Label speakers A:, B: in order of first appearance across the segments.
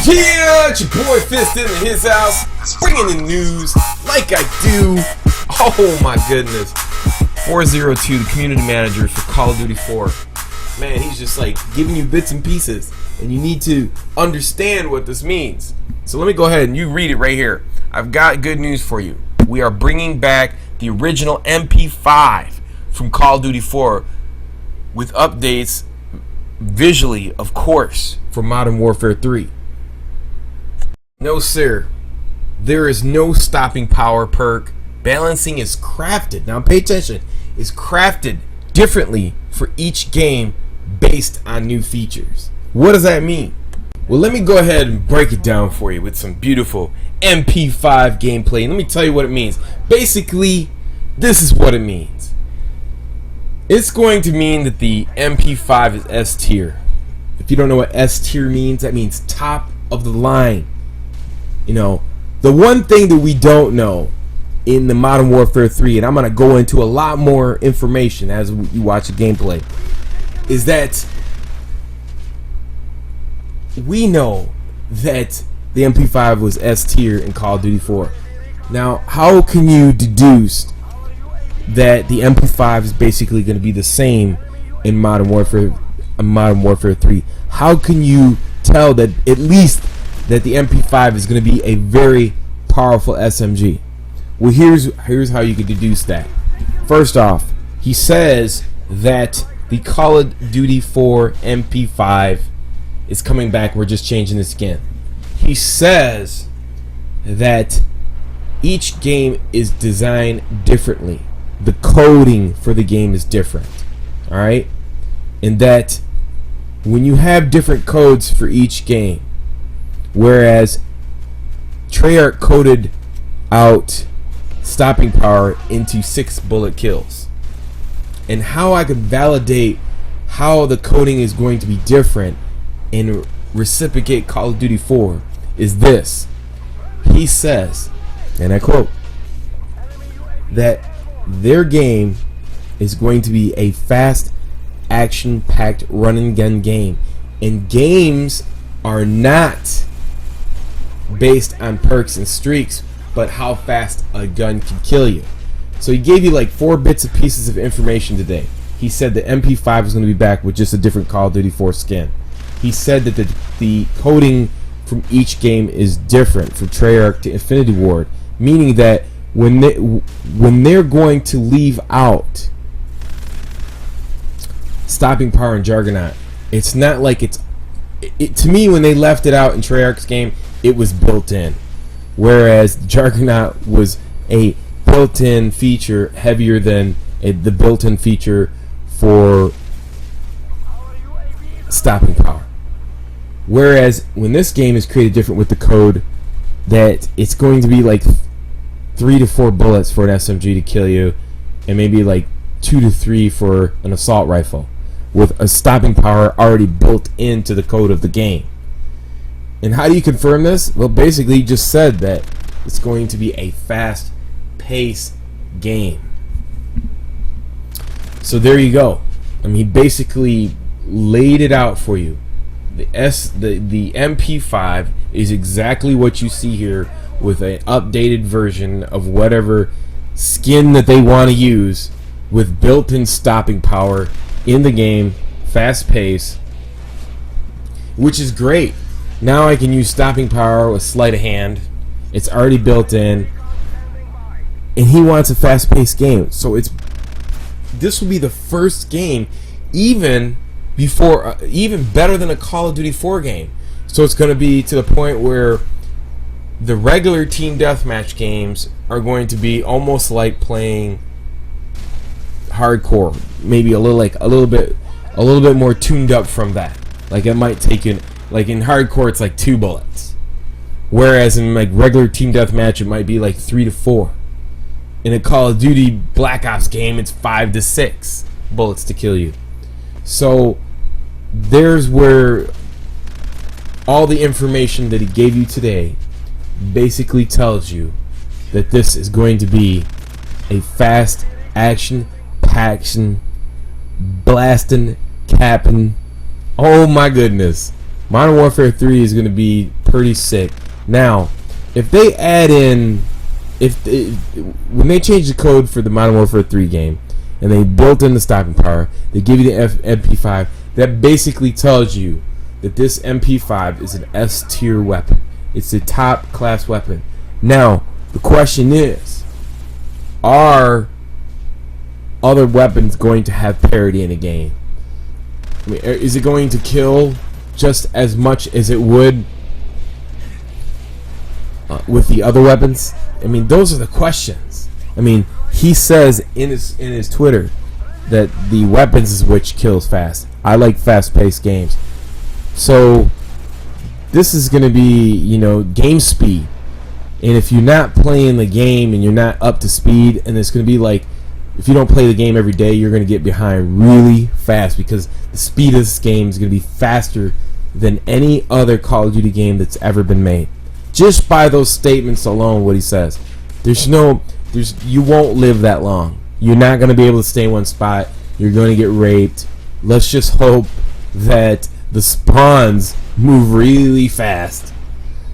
A: Yeah, it's your boy Fist in his house, bringing the news like I do. Oh my goodness. 402, the community manager for Call of Duty 4. Man, he's just like giving you bits and pieces, and you need to understand what this means. So let me go ahead and you read it right here. I've got good news for you. We are bringing back the original MP5 from Call of Duty 4 with updates visually, of course, for Modern Warfare 3. No sir, there is no stopping power perk. Balancing is crafted, now pay attention, is crafted differently for each game based on new features. What does that mean? Well, let me go ahead and break it down for you with some beautiful MP5 gameplay. And let me tell you what it means. Basically, this is what it means. It's going to mean that the MP5 is S tier. If you don't know what S tier means, that means top of the line. You know, the one thing that we don't know in the Modern Warfare 3, and I'm going to go into a lot more information as you watch the gameplay, is that we know that the MP5 was S tier in Call of Duty 4. Now, how can you deduce that the MP5 is basically going to be the same in Modern Warfare 3? How can you tell that at least that the MP5 is going to be a very powerful SMG? Well, here's how you can deduce that. First off, he says that the Call of Duty 4 MP5 is coming back. We're just changing the skin. He says that each game is designed differently. The coding for the game is different. Alright? And that when you have different codes for each game, whereas Treyarch coded out stopping power into 6 bullet kills. And how I can validate how the coding is going to be different and reciprocate Call of Duty 4 is this. He says, and I quote, that their game is going to be a fast, action-packed run-and-gun game. And games are not based on perks and streaks, but how fast a gun can kill you. So he gave you like 4 bits and pieces of information today. He said the MP5 is going to be back with just a different Call of Duty 4 skin. He said that the coding from each game is different from Treyarch to Infinity Ward, meaning that when they're going to leave out stopping power and Juggernaut, it's not like to me, when they left it out in Treyarch's game, it was built in, whereas Juggernaut was a built-in feature heavier than the built-in feature for stopping power. Whereas when this game is created different with the code, that it's going to be like 3 to 4 bullets for an SMG to kill you, and maybe like 2 to 3 for an assault rifle, with a stopping power already built into the code of the game. And how do you confirm this? Well, basically he just said that it's going to be a fast-paced game. So there you go. I mean, he basically laid it out for you. The MP5 is exactly what you see here, with an updated version of whatever skin that they want to use, with built-in stopping power in the game, fast pace, which is great. Now I can use stopping power with sleight of hand. It's already built in, and he wants a fast-paced game. So this will be the first game, even better than a Call of Duty 4 game. So it's going to be to the point where the regular team deathmatch games are going to be almost like playing hardcore, maybe a little bit more tuned up from that. Like it might take you, like in hardcore it's like 2 bullets, whereas in like regular team deathmatch it might be like 3 to 4. In a Call of Duty Black Ops game, it's 5 to 6 bullets to kill you. So there's where all the information that he gave you today basically tells you that this is going to be a fast action paction blasting capping. Oh my goodness, Modern Warfare 3 is going to be pretty sick. Now, if they add in, when they change the code for the Modern Warfare 3 game, and they built in the stopping power, they give you the MP5. That basically tells you that this MP5 is an S tier weapon. It's a top class weapon. Now, the question is, are other weapons going to have parity in a game? I mean, is it going to kill just as much as it would with the other weapons? I mean, those are the questions. I mean, he says in his Twitter that the weapons is which kills fast. I like fast-paced games. So this is going to be, you know, game speed. And if you're not playing the game and you're not up to speed, and it's going to be like, if you don't play the game every day, you're going to get behind really fast, because the speed of this game is going to be faster than any other Call of Duty game that's ever been made. Just by those statements alone, what he says. You won't live that long. You're not going to be able to stay in one spot. You're going to get raped. Let's just hope that the spawns move really fast.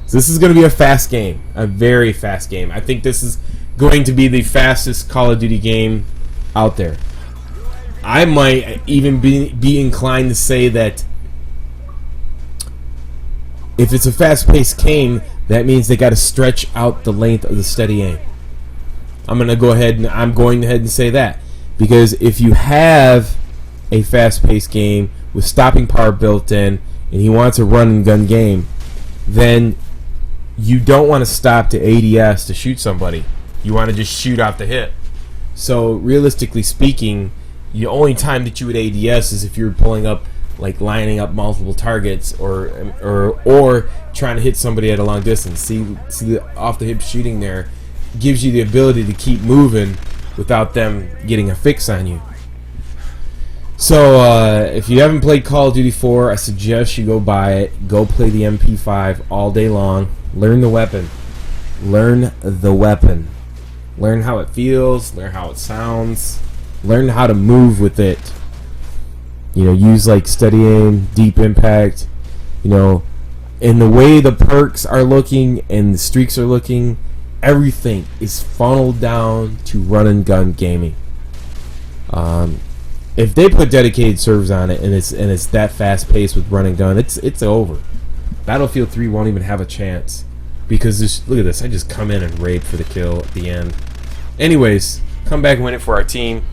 A: So this is going to be a fast game. A very fast game. I think this is going to be the fastest Call of Duty game out there. I might even be inclined to say that if it's a fast-paced game, that means they got to stretch out the length of the steady aim. I'm going to go ahead and say that, because if you have a fast-paced game with stopping power built in, and he wants a run-and-gun game, then you don't want to stop to ADS to shoot somebody. You want to just shoot out the hip. So realistically speaking, the only time that you would ADS is if you're pulling up, like lining up multiple targets, or trying to hit somebody at a long distance. See the off the hip shooting there gives you the ability to keep moving without them getting a fix on you. So if you haven't played Call of Duty 4, I suggest you go buy it. Go play the MP5 all day long. Learn the weapon. Learn the weapon. Learn how it feels. Learn how it sounds. Learn how to move with it. You know, use like steady aim, deep impact. You know, and the way the perks are looking and the streaks are looking, everything is funneled down to run and gun gaming. If they put dedicated servers on it and it's that fast paced with run and gun, it's over. Battlefield 3 won't even have a chance, because look at this. I just come in and rape for the kill at the end. Anyways, come back and win it for our team.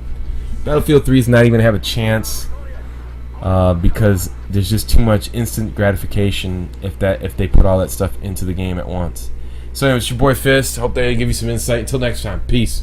A: Battlefield 3 is not even have a chance because there's just too much instant gratification if they put all that stuff into the game at once. So anyway, it's your boy Fist. Hope they give you some insight. Until next time, peace.